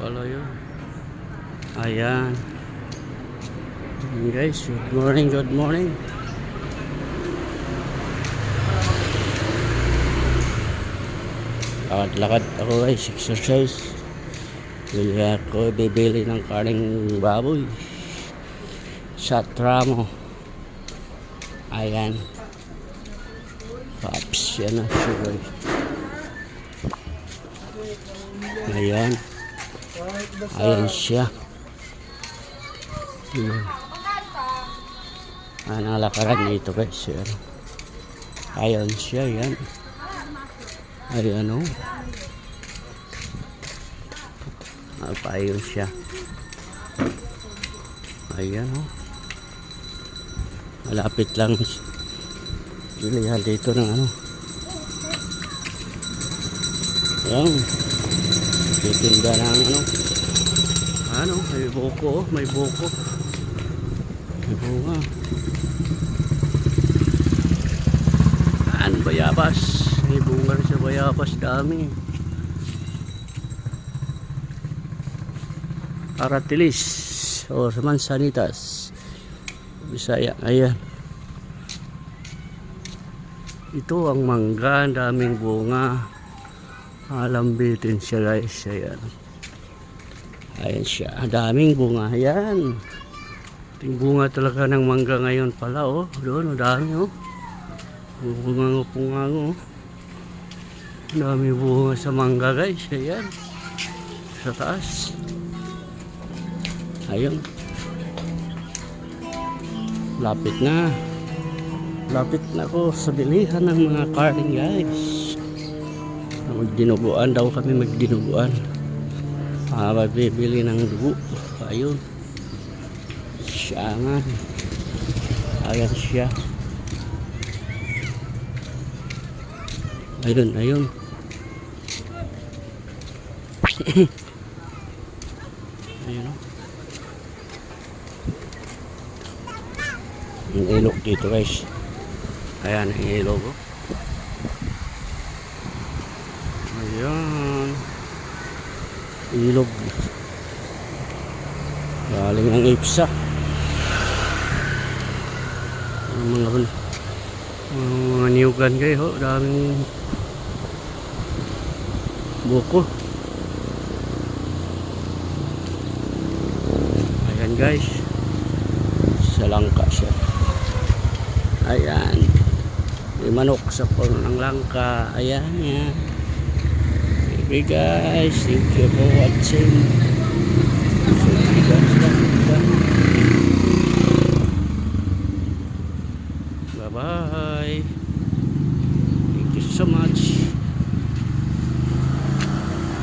Pala yun. Ayan. Guys, good morning, good morning. Lakad-lakad ako guys, exercise. Bibili ng karning baboy sa tramo. Ayan. Pops, yan na siya guys. Ayan. Ayan siya. Ang lakaran dito guys. Ayan siya, yan. Ayan o. Ayun siya. Ayan o. Malapit lang. Bilihan dito ng ano. Ayan. Titinda ng ano. Ano, may buko oh. May buko. May bunga. Bayabas. May bunga rin sa bayabas. Dami. Aratilis o mansanitas. Bisaya. Ayan. Ito ang mangga. Daming bunga. Alambitin siya guys. Ayan. Ayan siya. Daming bunga. Ayan. Ting bunga talaga ng mangga ngayon pala oh. Doon, dami oh. Bunga-punga oh. Dami bunga sa mangga guys. Ayan. Sa taas. Ayun. Lapit na. Lapit na ako sa bilihan ng mga karning guys. Magdinuguan daw kami, magdinuguan. Magbibili ng dugo. Ayun. Siya nga. Ayan siya. Ayun, ayun. Ayun o. Yung ilog dito guys. Ayan ang ilog o. Ayan. Ilog. Galing ang ipsa. Mga niyugan kayo. Daming buko. Ayan guys. Sa langka siya. Ayan. May manok sa puno ng langka. Ayan yan. Okay guys. Thank you for watching. Bye bye.